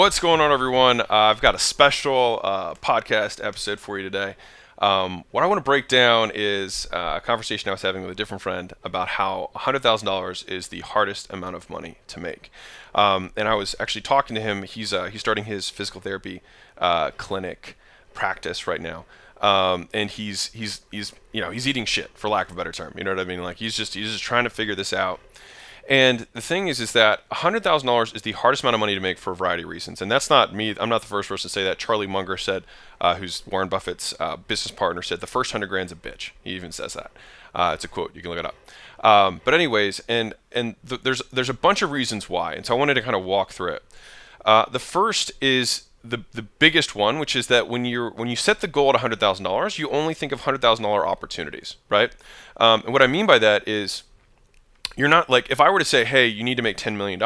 What's going on, everyone? I've got a special podcast episode for you today. What I want to break down is a conversation I was having with a different friend about how $100,000 is the hardest amount of money to make. And I was actually talking to him. He's starting his physical therapy clinic practice right now. And he's eating shit, for lack of a better term. You know what I mean? Like he's just trying to figure this out. And the thing is that $100,000 is the hardest amount of money to make for a variety of reasons. And that's not me. I'm not the first person to say that. Charlie Munger said, who's Warren Buffett's business partner, said the first 100 grand's a bitch. He even says that. It's a quote. You can look it up. But anyways, there's a bunch of reasons why. And so I wanted to kind of walk through it. The first is the biggest one, which is that when you set the goal at $100,000, you only think of $100,000 opportunities, right? And what I mean by that is, you're not like, if I were to say, hey, you need to make $10 million,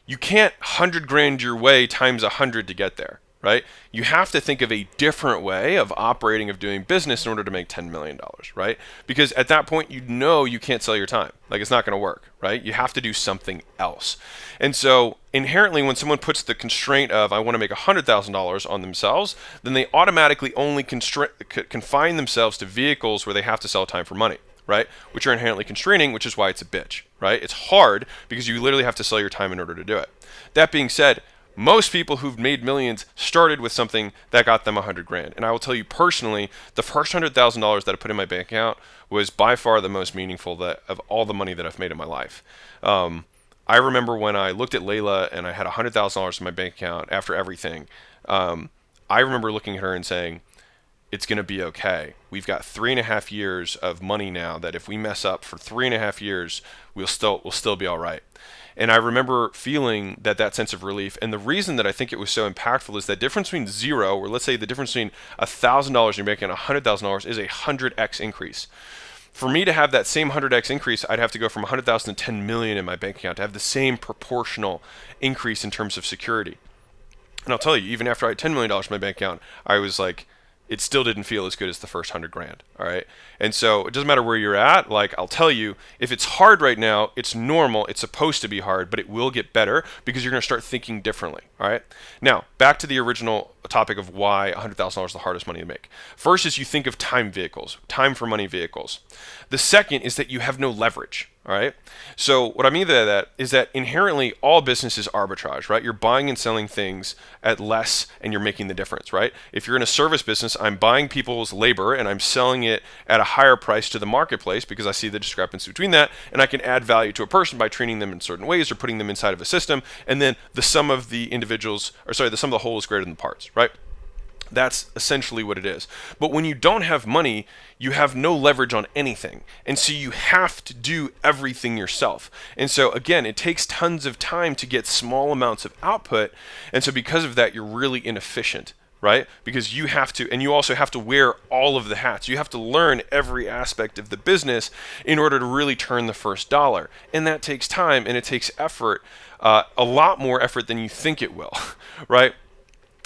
you can't 100 grand your way times 100 to get there, right? You have to think of a different way of operating, of doing business in order to make $10 million, right? Because at that point, you know you can't sell your time. Like, it's not going to work, right? You have to do something else. And so inherently, when someone puts the constraint of, I want to make $100,000 on themselves, then they automatically only confine themselves to vehicles where they have to sell time for money, right? Which are inherently constraining, which is why it's a bitch, right? It's hard because you literally have to sell your time in order to do it. That being said, most people who've made millions started with something that got them 100 grand. And I will tell you personally, the first $100,000 that I put in my bank account was by far the most meaningful of all the money that I've made in my life. I remember when I looked at Layla and I had $100,000 in my bank account after everything. I remember looking at her and saying, it's going to be okay. We've got 3.5 years of money now that if we mess up for 3.5 years, we'll still be all right. And I remember feeling that sense of relief. And the reason that I think it was so impactful is that difference between zero, or let's say the difference between $1,000 you're making and $100,000 is a 100x increase. For me to have that same 100x increase, I'd have to go from 100,000 to 10 million in my bank account to have the same proportional increase in terms of security. And I'll tell you, even after I had $10 million in my bank account, I was like, it still didn't feel as good as the first 100 grand. All right. And so it doesn't matter where you're at. Like, I'll tell you, if it's hard right now, it's normal. It's supposed to be hard, but it will get better because you're going to start thinking differently. All right. Now, back to the original topic of why $100,000 is the hardest money to make. First is you think of time vehicles, time for money vehicles. The second is that you have no leverage. All right. So what I mean by that is that inherently all business is arbitrage, right? You're buying and selling things at less and you're making the difference, right? If you're in a service business, I'm buying people's labor and I'm selling it at a higher price to the marketplace because I see the discrepancy between that, and I can add value to a person by training them in certain ways or putting them inside of a system, and then the sum of the whole is greater than the parts, right? That's essentially what it is. But when you don't have money, you have no leverage on anything. And so you have to do everything yourself. And so again, it takes tons of time to get small amounts of output. And so because of that, you're really inefficient, right? Because you have to, and you also have to wear all of the hats. You have to learn every aspect of the business in order to really turn the first dollar. And that takes time and it takes effort, a lot more effort than you think it will, right?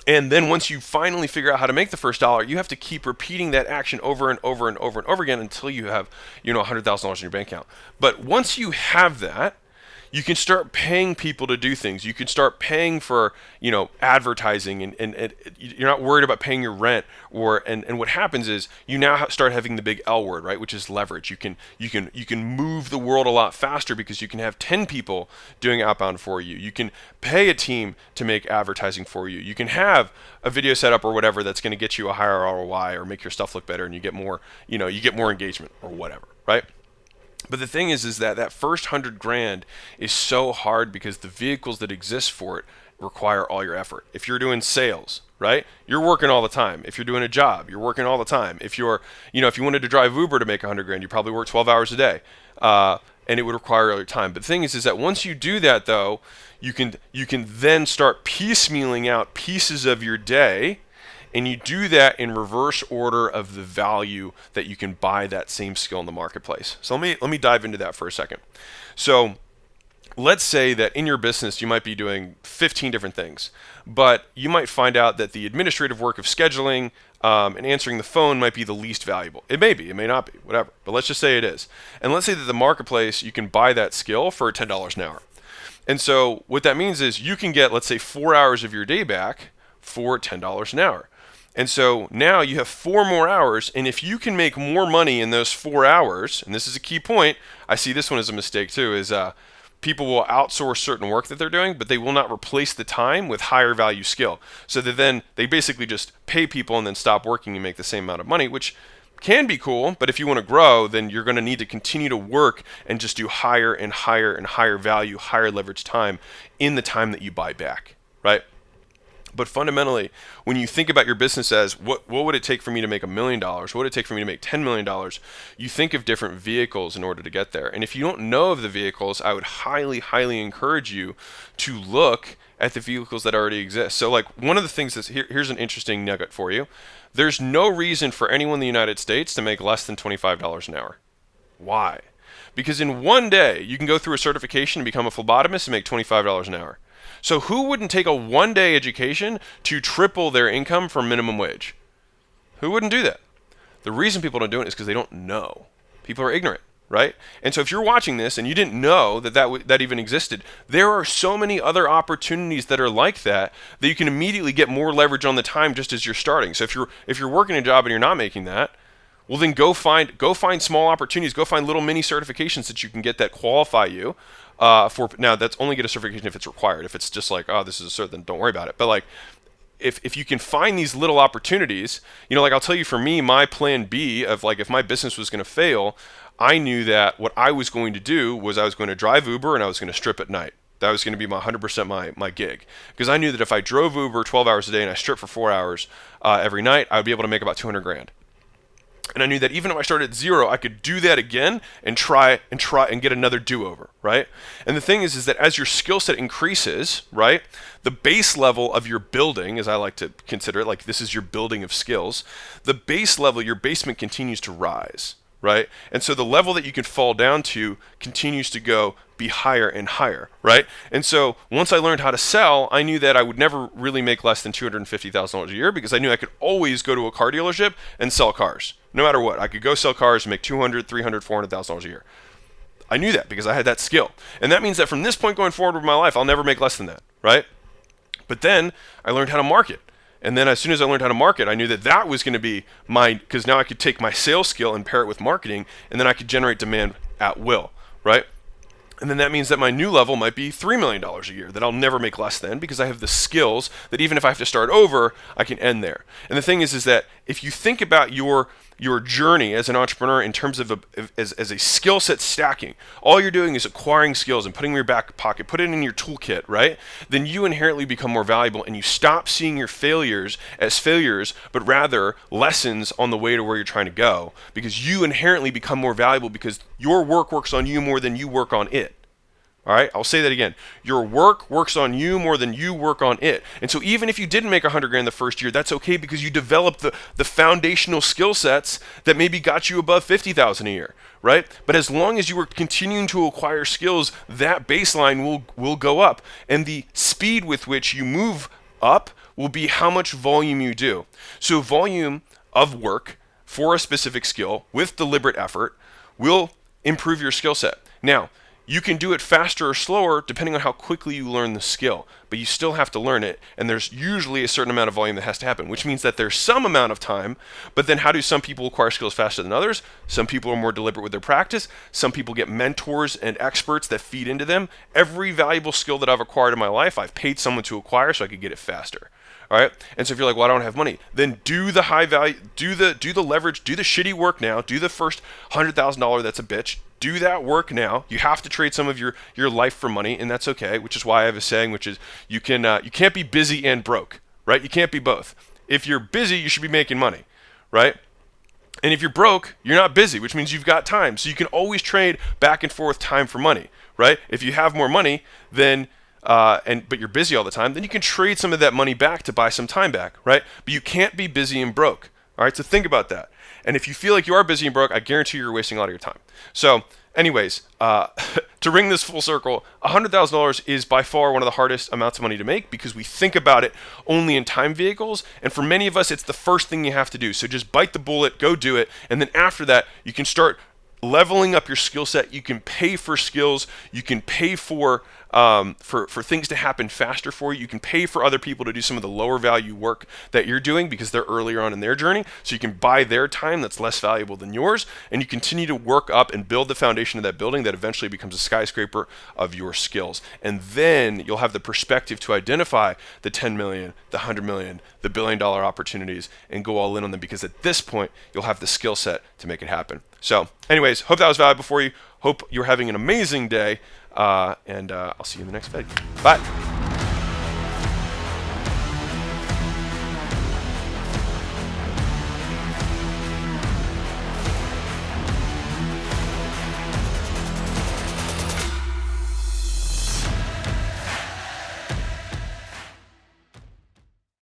And then once you finally figure out how to make the first dollar, you have to keep repeating that action over and over and over and over again until you have, $100,000 in your bank account. But once you have that, you can start paying people to do things. You can start paying for, advertising, and you're not worried about paying your rent. And what happens is you now start having the big L word, right, which is leverage. You can move the world a lot faster because you can have 10 people doing outbound for you. You can pay a team to make advertising for you. You can have a video setup or whatever that's going to get you a higher ROI or make your stuff look better, and you get more, engagement or whatever, right? But the thing is that first 100 grand is so hard because the vehicles that exist for it require all your effort. If you're doing sales, right, you're working all the time. If you're doing a job, you're working all the time. If you're, if you wanted to drive Uber to make 100 grand, you probably work 12 hours a day, and it would require all your time. But the thing is that once you do that, though, you can then start piecemealing out pieces of your day. And you do that in reverse order of the value that you can buy that same skill in the marketplace. So let me dive into that for a second. So let's say that in your business you might be doing 15 different things, but you might find out that the administrative work of scheduling and answering the phone might be the least valuable. It may be, it may not be, whatever. But let's just say it is. And let's say that the marketplace, you can buy that skill for $10 an hour. And so what that means is you can get, let's say, 4 hours of your day back for $10 an hour. And so now you have 4 more hours, and if you can make more money in those 4 hours, and this is a key point, I see this one as a mistake too, is people will outsource certain work that they're doing, but they will not replace the time with higher value skill. So that then they basically just pay people and then stop working and make the same amount of money, which can be cool, but if you want to grow, then you're going to need to continue to work and just do higher and higher and higher value, higher leverage time in the time that you buy back, right? But fundamentally, when you think about your business as what would it take for me to make $1 million? What would it take for me to make $10 million? You think of different vehicles in order to get there. And if you don't know of the vehicles, I would highly, highly encourage you to look at the vehicles that already exist. So like one of the things that's here's an interesting nugget for you. There's no reason for anyone in the United States to make less than $25 an hour. Why? Because in one day, you can go through a certification and become a phlebotomist and make $25 an hour. So who wouldn't take a one-day education to triple their income from minimum wage? Who wouldn't do that? The reason people don't do it is because they don't know. People are ignorant, right? And so if you're watching this and you didn't know that even existed, there are so many other opportunities that are like that you can immediately get more leverage on the time just as you're starting. So if you're working a job and you're not making that, well then go find small opportunities, go find little mini certifications that you can get that qualify you. Now that's only get a certification if it's required. If it's just like, oh, this is a cert, then don't worry about it. But like, if you can find these little opportunities, like I'll tell you, for me, my plan B of like if my business was going to fail, I knew that what I was going to do was I was going to drive Uber and I was going to strip at night. That was going to be 100% my gig, because I knew that if I drove Uber 12 hours a day and I stripped for 4 hours every night, I would be able to make about $200,000. And I knew that even if I started at zero, I could do that again and try and get another do-over, right? And the thing is that as your skill set increases, right, the base level of your building, as I like to consider it, like this is your building of skills, the base level, your basement continues to rise, right? And so the level that you can fall down to continues to be higher and higher, right? And so once I learned how to sell, I knew that I would never really make less than $250,000 a year, because I knew I could always go to a car dealership and sell cars. No matter what, I could go sell cars and make $200,000, $300,000, $400,000 a year. I knew that because I had that skill. And that means that from this point going forward with my life, I'll never make less than that, right? But then I learned how to market. And then as soon as I learned how to market, I knew that was going to be because now I could take my sales skill and pair it with marketing, and then I could generate demand at will, right? And then that means that my new level might be $3 million a year that I'll never make less than, because I have the skills that even if I have to start over, I can end there. And the thing is that if you think about your journey as an entrepreneur in terms of as a skill set stacking, all you're doing is acquiring skills and putting them in your back pocket, put it in your toolkit, right? Then you inherently become more valuable, and you stop seeing your failures as failures, but rather lessons on the way to where you're trying to go, because you inherently become more valuable because your work works on you more than you work on it. All right, I'll say that again. Your work works on you more than you work on it. And so even if you didn't make $100,000 the first year, that's okay, because you developed the foundational skill sets that maybe got you above $50,000 a year, right? But as long as you were continuing to acquire skills, that baseline will go up. And the speed with which you move up will be how much volume you do. So volume of work for a specific skill with deliberate effort will improve your skill set. Now, you can do it faster or slower depending on how quickly you learn the skill, but you still have to learn it, and there's usually a certain amount of volume that has to happen, which means that there's some amount of time. But then how do some people acquire skills faster than others? Some people are more deliberate with their practice. Some people get mentors and experts that feed into them. Every valuable skill that I've acquired in my life, I've paid someone to acquire so I could get it faster. All right. And so if you're like, well, I don't have money, then do the high value, do the leverage, do the shitty work now, do the first $100,000 that's a bitch. Do that work now. You have to trade some of your life for money, and that's okay, which is why I have a saying, which is you can't be busy and broke, right? You can't be both. If you're busy, you should be making money, right? And if you're broke, you're not busy, which means you've got time. So you can always trade back and forth time for money, right? If you have more money, then but you're busy all the time, then you can trade some of that money back to buy some time back, right? But you can't be busy and broke. All right, so think about that. And if you feel like you are busy and broke, I guarantee you're wasting a lot of your time. So anyways, to bring this full circle, $100,000 is by far one of the hardest amounts of money to make, because we think about it only in time vehicles. And for many of us, it's the first thing you have to do. So just bite the bullet, go do it. And then after that, you can start leveling up your skill set. You can pay for skills. You can pay for things to happen faster for you. You can pay for other people to do some of the lower value work that you're doing because they're earlier on in their journey. So you can buy their time that's less valuable than yours, and you continue to work up and build the foundation of that building that eventually becomes a skyscraper of your skills. And then you'll have the perspective to identify the 10 million, the 100 million, the $1 billion opportunities and go all in on them, because at this point you'll have the skill set to make it happen. So anyways, hope that was valuable for you. Hope you're having an amazing day, and I'll see you in the next video. Bye.